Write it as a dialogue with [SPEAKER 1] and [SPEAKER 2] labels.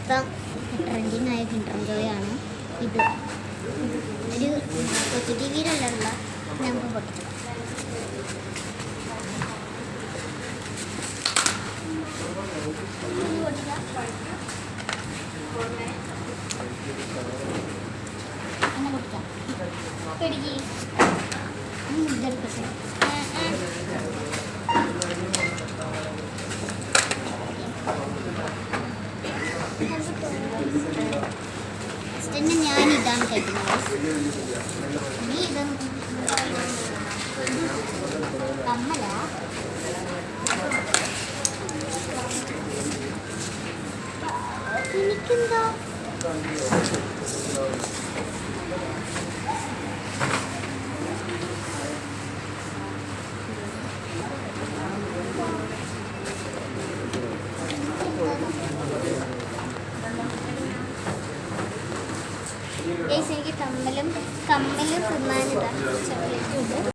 [SPEAKER 1] ഇപ്പം ട്രെൻഡിങ് ആയ കിൻഡർ ജോയാണ് ഇത്. ഒരു കൊച്ചു ടി വിയിലുള്ള നമുക്ക് പൊട്ടിച്ചത്. ഞാൻ ഇതാണ് കഴിക്കുന്നത്. നീ ഇതൊന്നും കമ്മല എനിക്കെന്താ എനിക്ക് കമ്മലും തിന്നാനിതാ ചോക്ലേറ്റും ഉണ്ട്.